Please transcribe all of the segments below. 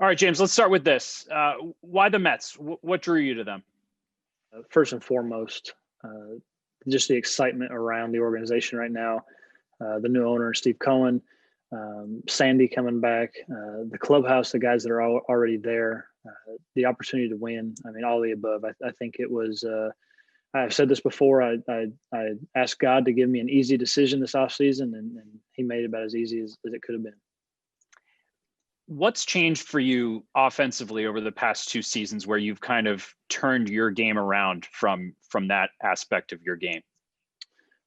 All right, James, let's start with this. Why the Mets? What drew you to them? First and foremost, just the excitement around the organization right now. The new owner, Steve Cohen, Sandy coming back, the clubhouse, the guys that are already there, the opportunity to win. I mean, all the above. I think it was. I've said this before. I asked God to give me an easy decision this offseason, and He made it about as easy as it could have been. What's changed for you offensively over the past two seasons, where you've kind of turned your game around from that aspect of your game?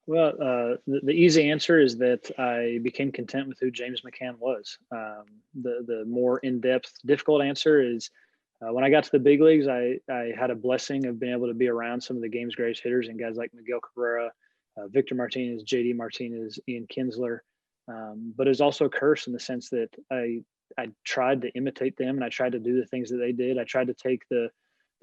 Well, the easy answer is that I became content with who James McCann was. The more in-depth, difficult answer is when I got to the big leagues, I had a blessing of being able to be around some of the game's greatest hitters and guys like Miguel Cabrera, Victor Martinez, JD Martinez, Ian Kinsler. But it was also a curse in the sense that I tried to imitate them and I tried to do the things that they did. I tried to take the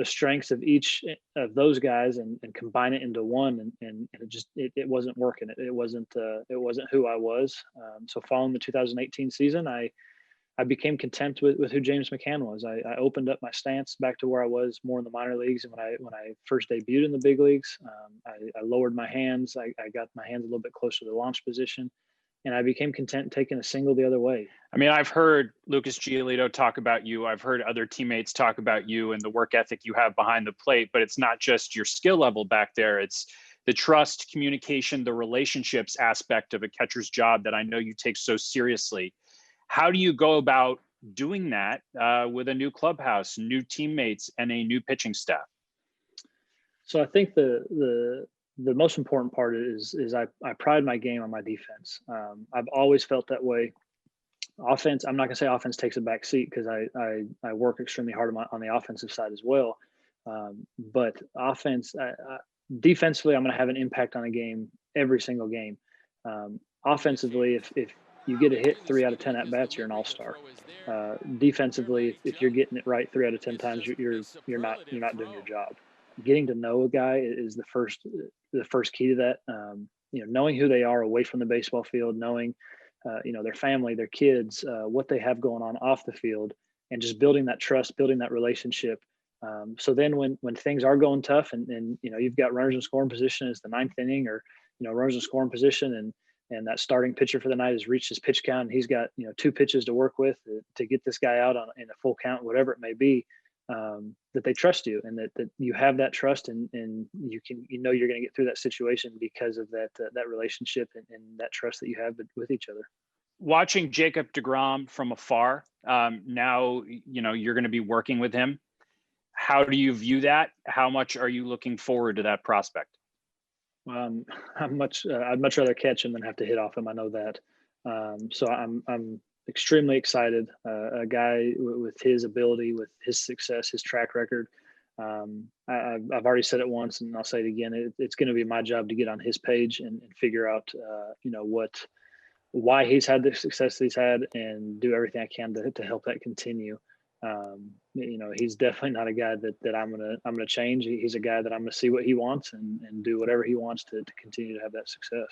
strengths of each of those guys and combine it into one. And it wasn't working. It wasn't who I was. So following the 2018 season, I became content with who James McCann was. I opened up my stance back to where I was more in the minor leagues. And when I first debuted in the big leagues, I lowered my hands. I got my hands a little bit closer to the launch position. And I became content taking a single the other way. I mean, I've heard Lucas Giolito talk about you. I've heard other teammates talk about you and the work ethic you have behind the plate, but it's not just your skill level back there. It's the trust, communication, the relationships aspect of a catcher's job that I know you take so seriously. How do you go about doing that with a new clubhouse, new teammates, and a new pitching staff? So I think the most important part is I pride my game on my defense. I've always felt that way. Offense, I'm not gonna say offense takes a back seat because I work extremely hard on the offensive side as well. But offense, defensively, I'm gonna have an impact on a game every single game. Offensively, if you get a hit 3 out of 10 at bats, you're an all-star. Defensively, if you're getting it right 3 out of 10 times, you're not doing your job. Getting to know a guy is the first key to that. Knowing who they are away from the baseball field, knowing their family, their kids, what they have going on off the field, and just building that trust, building that relationship. So then when things are going tough and you've got runners in scoring position as the ninth inning, or runners in scoring position and that starting pitcher for the night has reached his pitch count and he's got 2 pitches to work with to get this guy out in a full count, whatever it may be. That they trust you and that you have that trust and you're going to get through that situation because of that relationship and that trust that you have with each other. Watching Jacob deGrom from afar, now you're going to be working with him. How do you view that? How much are you looking forward to that prospect? I'd much rather catch him than have to hit off him. I know that. So I'm extremely excited. A guy with his ability, with his success, his track record. I've already said it once, and I'll say it again. It's going to be my job to get on his page and figure out, why he's had the success that he's had, and do everything I can to help that continue. He's definitely not a guy that I'm gonna change. He's a guy that I'm gonna see what he wants and do whatever he wants to continue to have that success.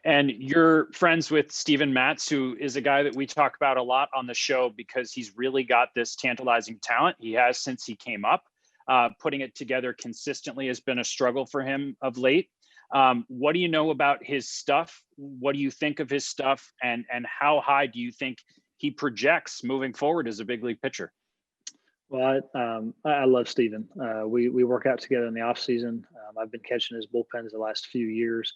And you're friends with Steven Matz, who is a guy that we talk about a lot on the show because he's really got this tantalizing talent. He has since he came up. Putting it together consistently has been a struggle for him of late. What do you know about his stuff? What do you think of his stuff? And how high do you think he projects moving forward as a big league pitcher? Well, I love Steven. We work out together in the off season. I've been catching his bullpens the last few years.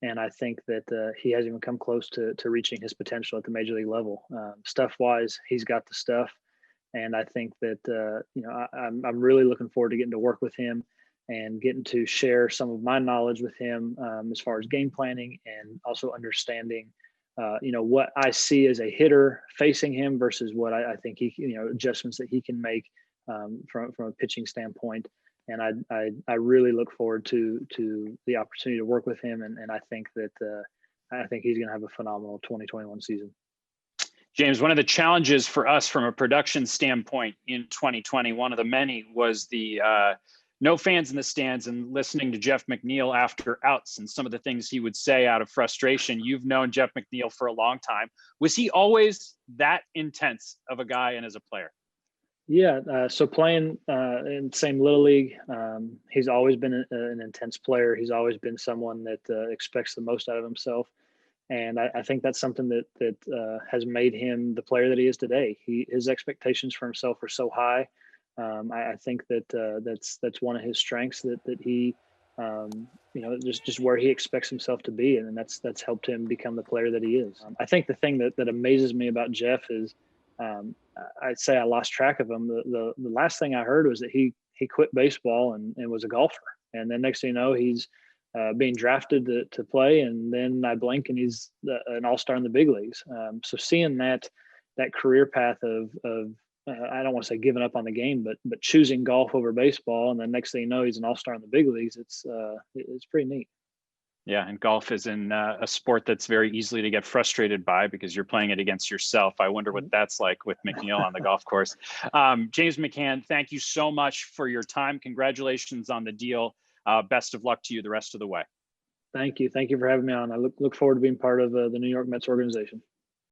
And I think that he hasn't even come close to reaching his potential at the major league level. Stuff-wise, he's got the stuff. And I think that, I'm really looking forward to getting to work with him and getting to share some of my knowledge with him as far as game planning and also understanding, what I see as a hitter facing him versus what I think he, adjustments that he can make from a pitching standpoint. And I really look forward to the opportunity to work with him. And I think that he's going to have a phenomenal 2021 season. James, one of the challenges for us from a production standpoint in 2020, one of the many, was the no fans in the stands, and listening to Jeff McNeil after outs and some of the things he would say out of frustration. You've known Jeff McNeil for a long time. Was he always that intense of a guy and as a player? Yeah, so playing in the same Little League, he's always been an intense player. He's always been someone that expects the most out of himself. And I think that's something that has made him the player that he is today. His expectations for himself are so high. I think that's one of his strengths that he, just where he expects himself to be, and that's helped him become the player that he is. I think the thing that amazes me about Jeff is, I'd say I lost track of him. The last thing I heard was that he quit baseball and was a golfer, and then next thing you know, he's being drafted to play, and then I blink and he's an all-star in the big leagues. So seeing that career path of I don't want to say giving up on the game, but choosing golf over baseball, and then next thing you know, he's an all-star in the big leagues. It's pretty neat. Yeah, and golf is in a sport that's very easily to get frustrated by because you're playing it against yourself. I wonder what that's like with McNeil on the golf course. James McCann, thank you so much for your time. Congratulations on the deal. Best of luck to you the rest of the way. Thank you. Thank you for having me on. I look forward to being part of the New York Mets organization.